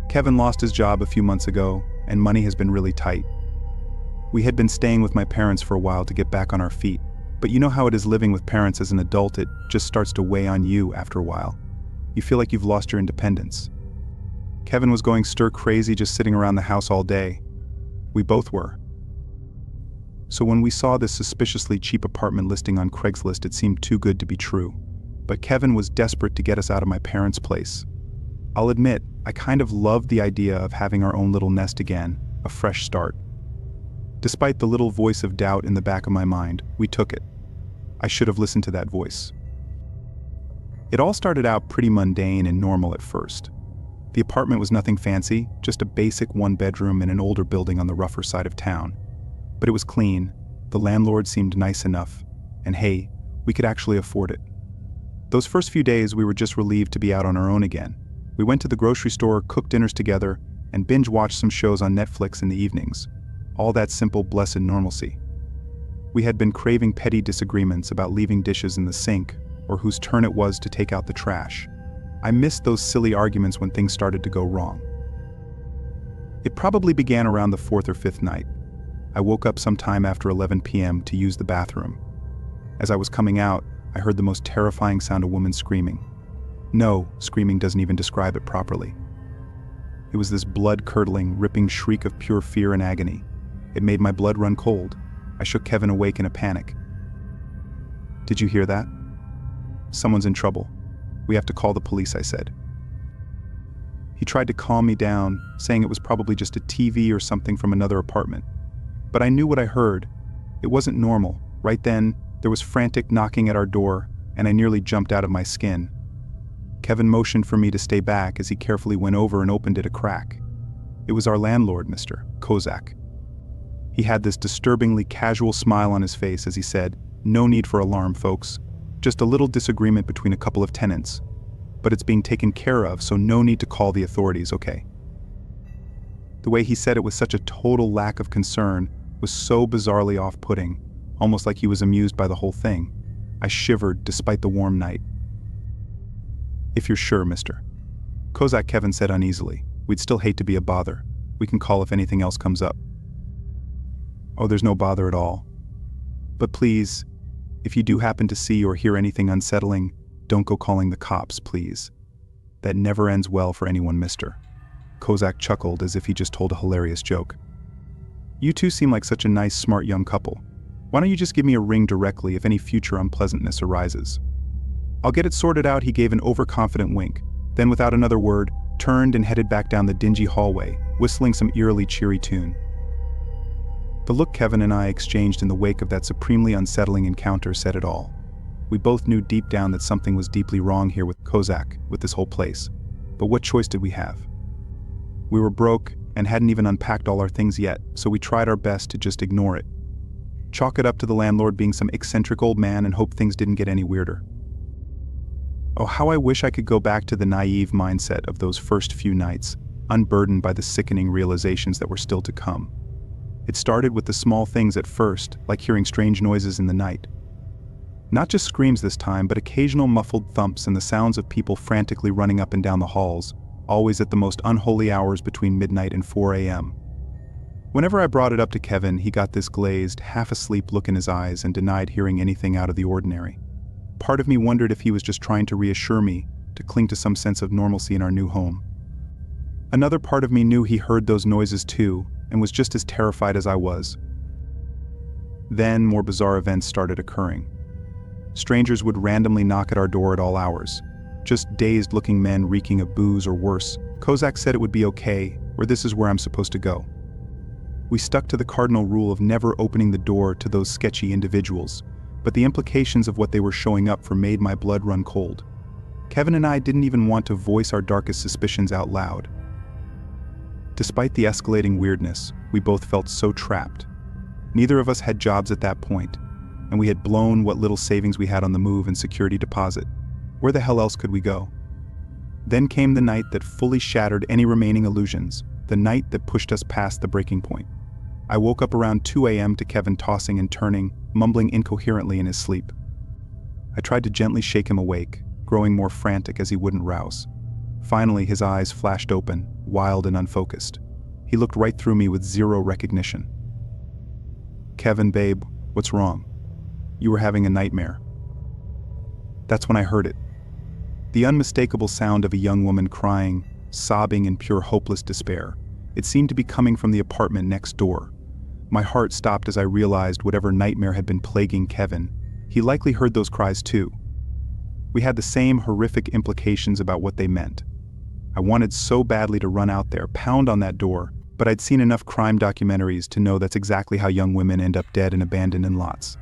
Kevin lost his job a few months ago, and money has been really tight. We had been staying with my parents for a while to get back on our feet, but you know how it is living with parents as an adult. It just starts to weigh on you after a while. You feel like you've lost your independence. Kevin was going stir crazy just sitting around the house all day. We both were. So when we saw this suspiciously cheap apartment listing on Craigslist, it seemed too good to be true. But Kevin was desperate to get us out of my parents' place. I'll admit, I kind of loved the idea of having our own little nest again, a fresh start. Despite the little voice of doubt in the back of my mind, we took it. I should have listened to that voice. It all started out pretty mundane and normal at first. The apartment was nothing fancy, just a basic one-bedroom in an older building on the rougher side of town. But it was clean, the landlord seemed nice enough, and hey, we could actually afford it. Those first few days we were just relieved to be out on our own again. We went to the grocery store, cooked dinners together, and binge-watched some shows on Netflix in the evenings. All that simple, blessed normalcy. We had been craving petty disagreements about leaving dishes in the sink, or whose turn it was to take out the trash. I missed those silly arguments when things started to go wrong. It probably began around the 4th or 5th night. I woke up sometime after 11 p.m. to use the bathroom. As I was coming out, I heard the most terrifying sound of women screaming. No, screaming doesn't even describe it properly. It was this blood-curdling, ripping shriek of pure fear and agony. It made my blood run cold. I shook Kevin awake in a panic. "Did you hear that?" "Someone's in trouble. We have to call the police," I said. He tried to calm me down, saying it was probably just a TV or something from another apartment. But I knew what I heard. It wasn't normal. Right then, there was frantic knocking at our door, and I nearly jumped out of my skin. Kevin motioned for me to stay back as he carefully went over and opened it a crack. It was our landlord, Mr. Kozak. He had this disturbingly casual smile on his face as he said, "No need for alarm, folks. Just a little disagreement between a couple of tenants. But it's being taken care of, so no need to call the authorities, okay?" The way he said it with such a total lack of concern was so bizarrely off-putting, almost like he was amused by the whole thing. I shivered despite the warm night. "If you're sure, Mr. Kozak," Kevin said uneasily. "We'd still hate to be a bother. We can call if anything else comes up." "Oh, there's no bother at all. But please, if you do happen to see or hear anything unsettling, don't go calling the cops, please. That never ends well for anyone, Mr." Kozak chuckled as if he just told a hilarious joke. "You two seem like such a nice, smart young couple. Why don't you just give me a ring directly if any future unpleasantness arises?" "I'll get it sorted out," he gave an overconfident wink, then without another word, turned and headed back down the dingy hallway, whistling some eerily cheery tune. The look Kevin and I exchanged in the wake of that supremely unsettling encounter said it all. We both knew deep down that something was deeply wrong here with Kozak, with this whole place. But what choice did we have? We were broke and hadn't even unpacked all our things yet, so we tried our best to just ignore it. Chalk it up to the landlord being some eccentric old man and hope things didn't get any weirder. Oh, how I wish I could go back to the naive mindset of those first few nights, unburdened by the sickening realizations that were still to come. It started with the small things at first, like hearing strange noises in the night. Not just screams this time, but occasional muffled thumps and the sounds of people frantically running up and down the halls, always at the most unholy hours between midnight and 4 a.m. Whenever I brought it up to Kevin, he got this glazed, half-asleep look in his eyes and denied hearing anything out of the ordinary. Part of me wondered if he was just trying to reassure me, to cling to some sense of normalcy in our new home. Another part of me knew he heard those noises too, and was just as terrified as I was. Then more bizarre events started occurring. Strangers would randomly knock at our door at all hours. Just dazed-looking men reeking of booze or worse. Kozak said it would be okay, or this is where I'm supposed to go. We stuck to the cardinal rule of never opening the door to those sketchy individuals, but the implications of what they were showing up for made my blood run cold. Kevin and I didn't even want to voice our darkest suspicions out loud. Despite the escalating weirdness, we both felt so trapped. Neither of us had jobs at that point, and we had blown what little savings we had on the move and security deposit. Where the hell else could we go? Then came the night that fully shattered any remaining illusions, the night that pushed us past the breaking point. I woke up around 2 a.m. to Kevin tossing and turning, mumbling incoherently in his sleep. I tried to gently shake him awake, growing more frantic as he wouldn't rouse. Finally, his eyes flashed open, wild and unfocused. He looked right through me with zero recognition. "Kevin, babe, what's wrong? You were having a nightmare." That's when I heard it. The unmistakable sound of a young woman crying, sobbing in pure hopeless despair. It seemed to be coming from the apartment next door. My heart stopped as I realized whatever nightmare had been plaguing Kevin, he likely heard those cries too. We had the same horrific implications about what they meant. I wanted so badly to run out there, pound on that door, but I'd seen enough crime documentaries to know that's exactly how young women end up dead and abandoned in lots.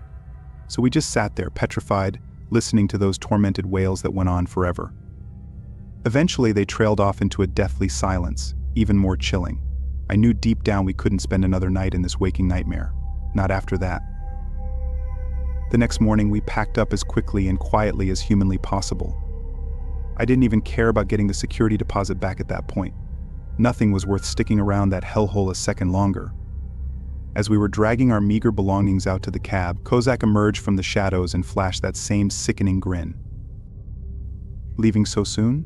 So we just sat there, petrified, listening to those tormented wails that went on forever. Eventually they trailed off into a deathly silence, even more chilling. I knew deep down we couldn't spend another night in this waking nightmare. Not after that. The next morning we packed up as quickly and quietly as humanly possible. I didn't even care about getting the security deposit back at that point. Nothing was worth sticking around that hellhole a second longer. As we were dragging our meager belongings out to the cab, Kozak emerged from the shadows and flashed that same sickening grin. "Leaving so soon?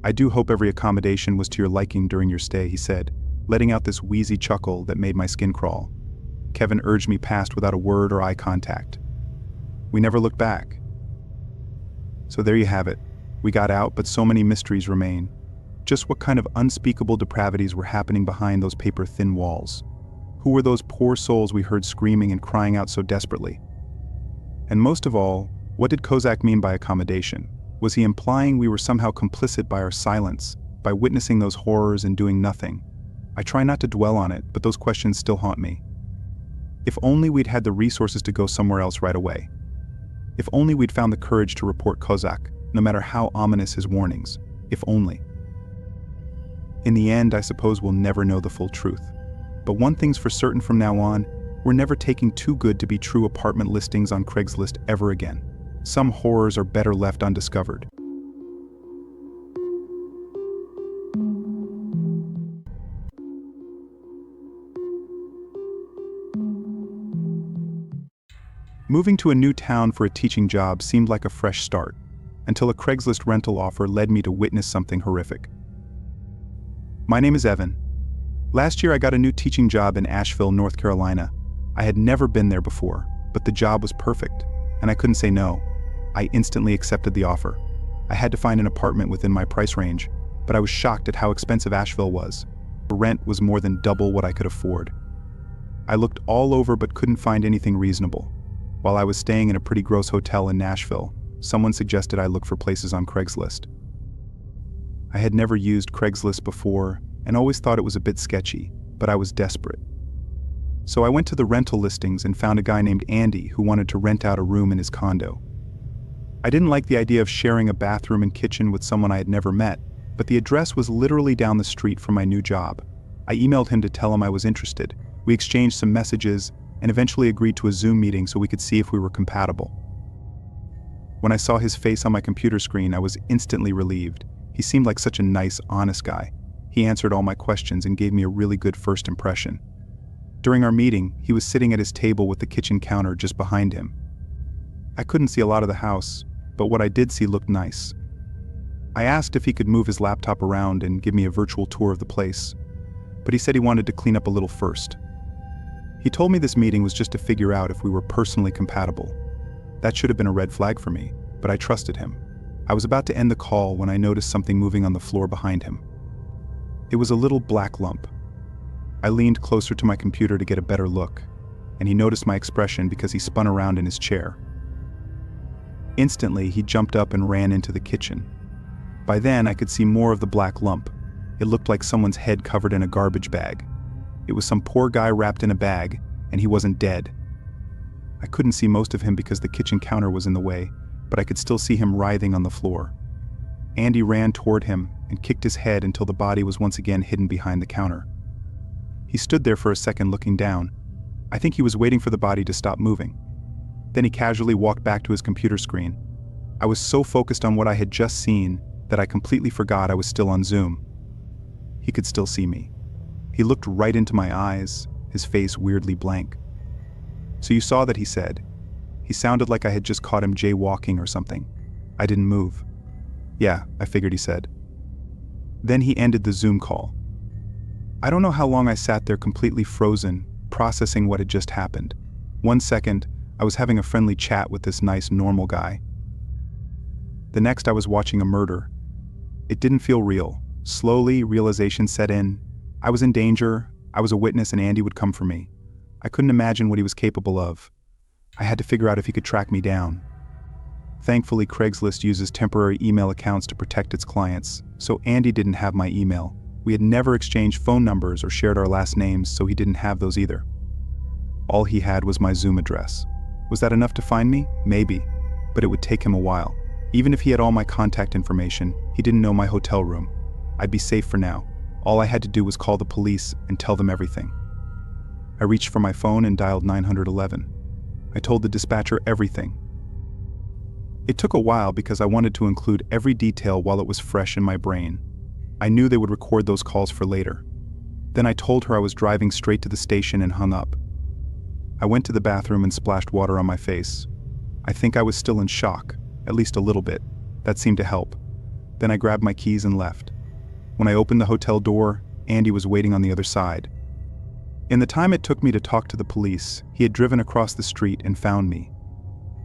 I do hope every accommodation was to your liking during your stay," he said, letting out this wheezy chuckle that made my skin crawl. Kevin urged me past without a word or eye contact. We never looked back. So there you have it. We got out, but so many mysteries remain. Just what kind of unspeakable depravities were happening behind those paper-thin walls? Who were those poor souls we heard screaming and crying out so desperately? And most of all, what did Kozak mean by accommodation? Was he implying we were somehow complicit by our silence, by witnessing those horrors and doing nothing? I try not to dwell on it, but those questions still haunt me. If only we'd had the resources to go somewhere else right away. If only we'd found the courage to report Kozak, no matter how ominous his warnings. If only. In the end, I suppose we'll never know the full truth. But one thing's for certain from now on, we're never taking too good to be true apartment listings on Craigslist ever again. Some horrors are better left undiscovered. Moving to a new town for a teaching job seemed like a fresh start, until a Craigslist rental offer led me to witness something horrific. My name is Evan. Last year I got a new teaching job in Asheville, North Carolina. I had never been there before, but the job was perfect, and I couldn't say no. I instantly accepted the offer. I had to find an apartment within my price range, but I was shocked at how expensive Asheville was. The rent was more than double what I could afford. I looked all over but couldn't find anything reasonable. While I was staying in a pretty gross hotel in Nashville, someone suggested I look for places on Craigslist. I had never used Craigslist before and always thought it was a bit sketchy, but I was desperate. So I went to the rental listings and found a guy named Andy who wanted to rent out a room in his condo. I didn't like the idea of sharing a bathroom and kitchen with someone I had never met, but the address was literally down the street from my new job. I emailed him to tell him I was interested. We exchanged some messages and eventually agreed to a Zoom meeting so we could see if we were compatible. When I saw his face on my computer screen, I was instantly relieved. He seemed like such a nice, honest guy. He answered all my questions and gave me a really good first impression. During our meeting, he was sitting at his table with the kitchen counter just behind him. I couldn't see a lot of the house, but what I did see looked nice. I asked if he could move his laptop around and give me a virtual tour of the place, but he said he wanted to clean up a little first. He told me this meeting was just to figure out if we were personally compatible. That should have been a red flag for me, but I trusted him. I was about to end the call when I noticed something moving on the floor behind him. It was a little black lump. I leaned closer to my computer to get a better look, and he noticed my expression because he spun around in his chair. Instantly, he jumped up and ran into the kitchen. By then, I could see more of the black lump. It looked like someone's head covered in a garbage bag. It was some poor guy wrapped in a bag, and he wasn't dead. I couldn't see most of him because the kitchen counter was in the way, but I could still see him writhing on the floor. Andy ran toward him and kicked his head until the body was once again hidden behind the counter. He stood there for a second looking down. I think he was waiting for the body to stop moving. Then he casually walked back to his computer screen. I was so focused on what I had just seen that I completely forgot I was still on Zoom. He could still see me. He looked right into my eyes, his face weirdly blank. "So you saw that," he said. He sounded like I had just caught him jaywalking or something. I didn't move. "Yeah, I figured," he said. Then he ended the Zoom call. I don't know how long I sat there completely frozen, processing what had just happened. One second, I was having a friendly chat with this nice, normal guy. The next, I was watching a murder. It didn't feel real. Slowly, realization set in. I was in danger, I was a witness, and Andy would come for me. I couldn't imagine what he was capable of. I had to figure out if he could track me down. Thankfully, Craigslist uses temporary email accounts to protect its clients, so Andy didn't have my email. We had never exchanged phone numbers or shared our last names, so he didn't have those either. All he had was my Zoom address. Was that enough to find me? Maybe, but it would take him a while. Even if he had all my contact information, he didn't know my hotel room. I'd be safe for now. All I had to do was call the police and tell them everything. I reached for my phone and dialed 911. I told the dispatcher everything. It took a while because I wanted to include every detail while it was fresh in my brain. I knew they would record those calls for later. Then I told her I was driving straight to the station and hung up. I went to the bathroom and splashed water on my face. I think I was still in shock, at least a little bit. That seemed to help. Then I grabbed my keys and left. When I opened the hotel door, Andy was waiting on the other side. In the time it took me to talk to the police, he had driven across the street and found me.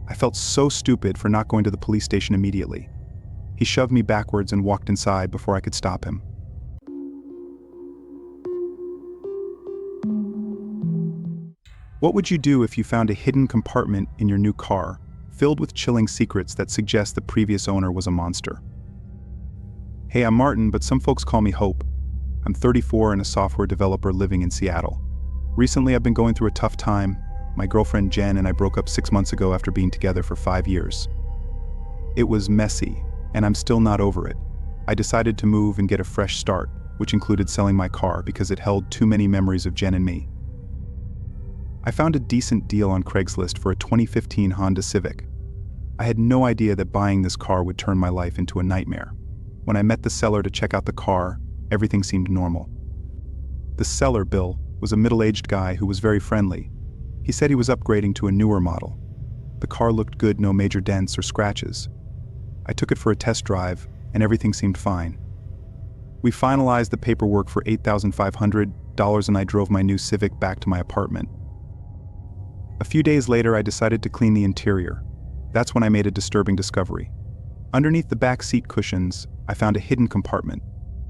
I felt so stupid for not going to the police station immediately. He shoved me backwards and walked inside before I could stop him. What would you do if you found a hidden compartment in your new car, filled with chilling secrets that suggest the previous owner was a monster? Hey, I'm Martin, but some folks call me Hope. I'm 34 and a software developer living in Seattle. Recently, I've been going through a tough time. My girlfriend Jen and I broke up 6 months ago after being together for 5 years. It was messy, and I'm still not over it. I decided to move and get a fresh start, which included selling my car because it held too many memories of Jen and me. I found a decent deal on Craigslist for a 2015 Honda Civic. I had no idea that buying this car would turn my life into a nightmare. When I met the seller to check out the car, everything seemed normal. The seller, Bill, was a middle-aged guy who was very friendly. He said he was upgrading to a newer model. The car looked good, no major dents or scratches. I took it for a test drive, and everything seemed fine. We finalized the paperwork for $8,500, and I drove my new Civic back to my apartment. A few days later, I decided to clean the interior. That's when I made a disturbing discovery. Underneath the back seat cushions, I found a hidden compartment.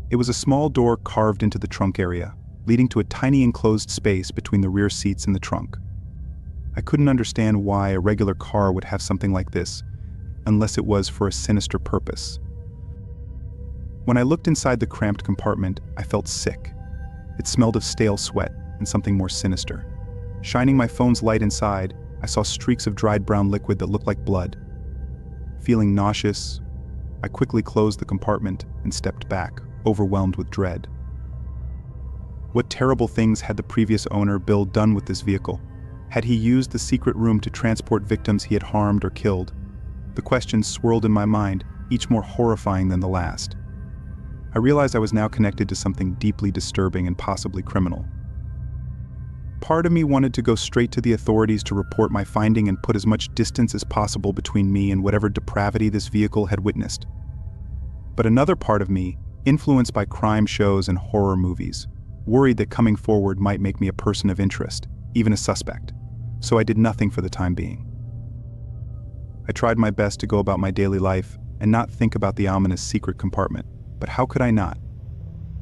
It was a small door carved into the trunk area, leading to a tiny enclosed space between the rear seats and the trunk. I couldn't understand why a regular car would have something like this, unless it was for a sinister purpose. When I looked inside the cramped compartment, I felt sick. It smelled of stale sweat and something more sinister. Shining my phone's light inside, I saw streaks of dried brown liquid that looked like blood. Feeling nauseous, I quickly closed the compartment and stepped back, overwhelmed with dread. What terrible things had the previous owner, Bill, done with this vehicle? Had he used the secret room to transport victims he had harmed or killed? The questions swirled in my mind, each more horrifying than the last. I realized I was now connected to something deeply disturbing and possibly criminal. Part of me wanted to go straight to the authorities to report my finding and put as much distance as possible between me and whatever depravity this vehicle had witnessed. But another part of me, influenced by crime shows and horror movies, worried that coming forward might make me a person of interest, even a suspect. So I did nothing for the time being. I tried my best to go about my daily life and not think about the ominous secret compartment, but how could I not?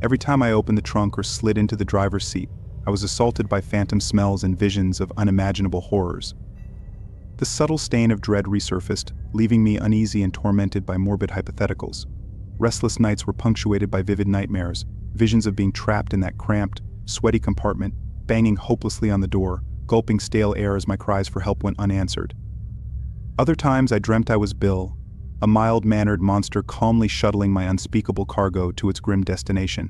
Every time I opened the trunk or slid into the driver's seat, I was assaulted by phantom smells and visions of unimaginable horrors. The subtle stain of dread resurfaced, leaving me uneasy and tormented by morbid hypotheticals. Restless nights were punctuated by vivid nightmares, visions of being trapped in that cramped, sweaty compartment, banging hopelessly on the door, gulping stale air as my cries for help went unanswered. Other times I dreamt I was Bill, a mild-mannered monster calmly shuttling my unspeakable cargo to its grim destination.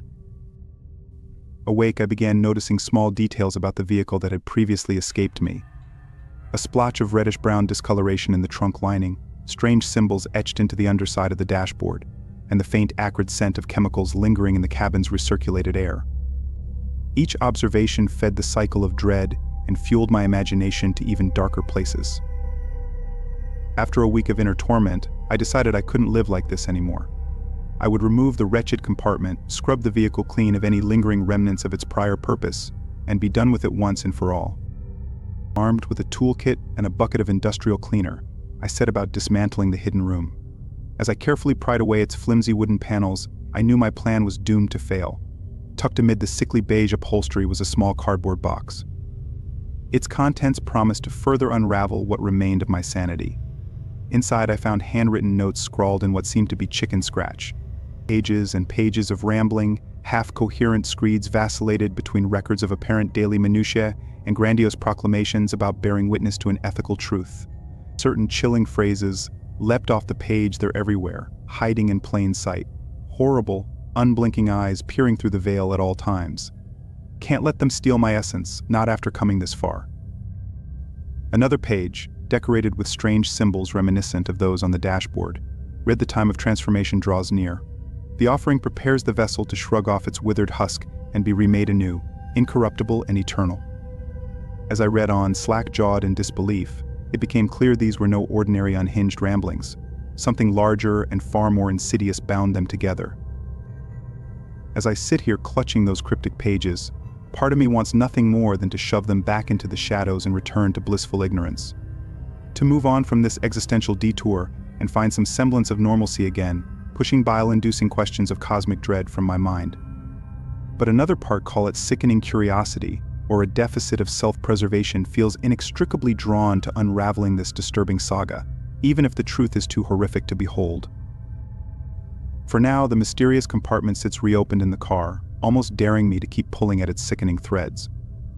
Awake, I began noticing small details about the vehicle that had previously escaped me. A splotch of reddish-brown discoloration in the trunk lining, strange symbols etched into the underside of the dashboard, and the faint acrid scent of chemicals lingering in the cabin's recirculated air. Each observation fed the cycle of dread and fueled my imagination to even darker places. After a week of inner torment, I decided I couldn't live like this anymore. I would remove the wretched compartment, scrub the vehicle clean of any lingering remnants of its prior purpose, and be done with it once and for all. Armed with a toolkit and a bucket of industrial cleaner, I set about dismantling the hidden room. As I carefully pried away its flimsy wooden panels, I knew my plan was doomed to fail. Tucked amid the sickly beige upholstery was a small cardboard box. Its contents promised to further unravel what remained of my sanity. Inside, I found handwritten notes scrawled in what seemed to be chicken scratch. Pages and pages of rambling, half-coherent screeds vacillated between records of apparent daily minutiae and grandiose proclamations about bearing witness to an ethical truth. Certain chilling phrases leapt off the page. They're everywhere, hiding in plain sight. Horrible, unblinking eyes peering through the veil at all times. Can't let them steal my essence, not after coming this far. Another page, decorated with strange symbols reminiscent of those on the dashboard, read the time of transformation draws near. The offering prepares the vessel to shrug off its withered husk and be remade anew, incorruptible and eternal. As I read on, slack-jawed in disbelief, it became clear these were no ordinary unhinged ramblings. Something larger and far more insidious bound them together. As I sit here clutching those cryptic pages, part of me wants nothing more than to shove them back into the shadows and return to blissful ignorance. To move on from this existential detour and find some semblance of normalcy again, pushing bile-inducing questions of cosmic dread from my mind. But another part call it sickening curiosity, or a deficit of self-preservation, feels inextricably drawn to unraveling this disturbing saga, even if the truth is too horrific to behold. For now, the mysterious compartment sits reopened in the car, almost daring me to keep pulling at its sickening threads.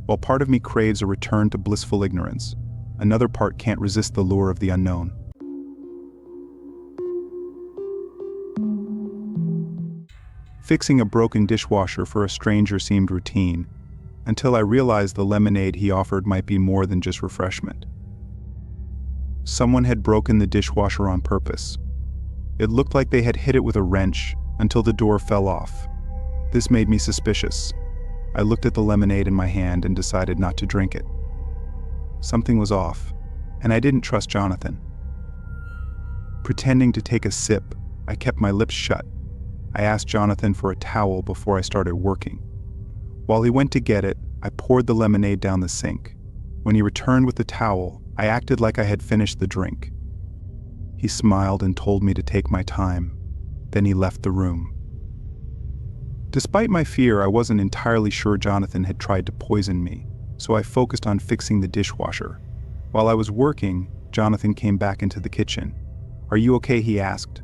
While part of me craves a return to blissful ignorance, another part can't resist the lure of the unknown. Fixing a broken dishwasher for a stranger seemed routine, until I realized the lemonade he offered might be more than just refreshment. Someone had broken the dishwasher on purpose. It looked like they had hit it with a wrench until the door fell off. This made me suspicious. I looked at the lemonade in my hand and decided not to drink it. Something was off, and I didn't trust Jonathan. Pretending to take a sip, I kept my lips shut. I asked Jonathan for a towel before I started working. While he went to get it, I poured the lemonade down the sink. When he returned with the towel, I acted like I had finished the drink. He smiled and told me to take my time. Then he left the room. Despite my fear, I wasn't entirely sure Jonathan had tried to poison me, so I focused on fixing the dishwasher. While I was working, Jonathan came back into the kitchen. "Are you okay?" he asked.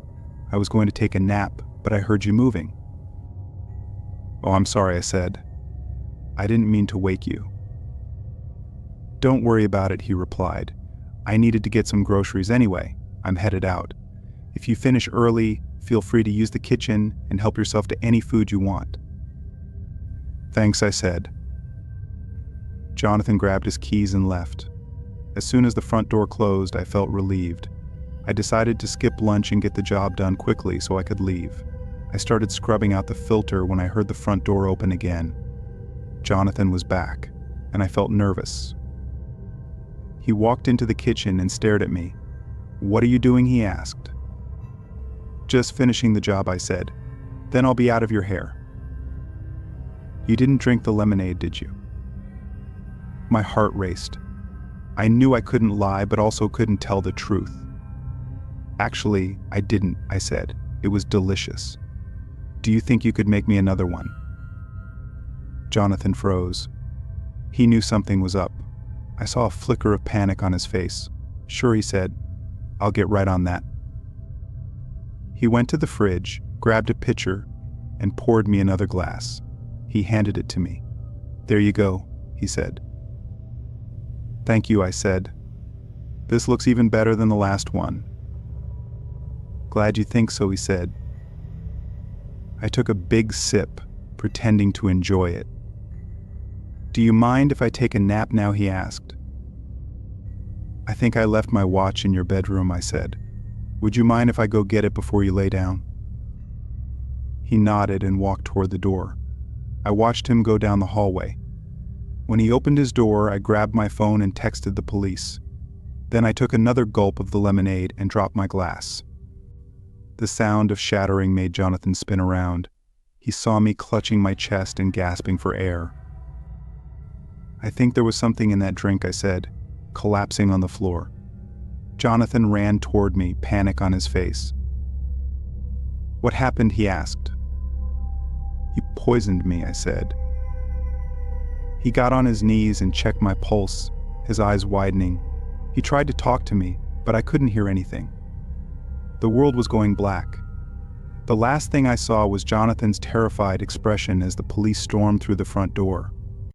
"I was going to take a nap, but I heard you moving." "Oh, I'm sorry," I said. "I didn't mean to wake you." "Don't worry about it," he replied. "I needed to get some groceries anyway. I'm headed out. If you finish early, feel free to use the kitchen and help yourself to any food you want." "Thanks," I said. Jonathan grabbed his keys and left. As soon as the front door closed, I felt relieved. I decided to skip lunch and get the job done quickly so I could leave. I started scrubbing out the filter when I heard the front door open again. Jonathan was back, and I felt nervous. He walked into the kitchen and stared at me. "What are you doing?" he asked. "Just finishing the job," I said. "Then I'll be out of your hair." "You didn't drink the lemonade, did you?" My heart raced. I knew I couldn't lie, but also couldn't tell the truth. "Actually, I didn't," I said. "It was delicious. Do you think you could make me another one?" Jonathan froze. He knew something was up. I saw a flicker of panic on his face. "Sure," he said. "I'll get right on that." He went to the fridge, grabbed a pitcher, and poured me another glass. He handed it to me. "There you go," he said. "Thank you," I said. "This looks even better than the last one." "Glad you think so," he said. I took a big sip, pretending to enjoy it. "Do you mind if I take a nap now?" he asked. "I think I left my watch in your bedroom," I said. "Would you mind if I go get it before you lay down?" He nodded and walked toward the door. I watched him go down the hallway. When he opened his door, I grabbed my phone and texted the police. Then I took another gulp of the lemonade and dropped my glass. The sound of shattering made Jonathan spin around. He saw me clutching my chest and gasping for air. "I think there was something in that drink," I said, collapsing on the floor. Jonathan ran toward me, panic on his face. "What happened?" he asked. "You poisoned me," I said. He got on his knees and checked my pulse, his eyes widening. He tried to talk to me, but I couldn't hear anything. The world was going black. The last thing I saw was Jonathan's terrified expression as the police stormed through the front door.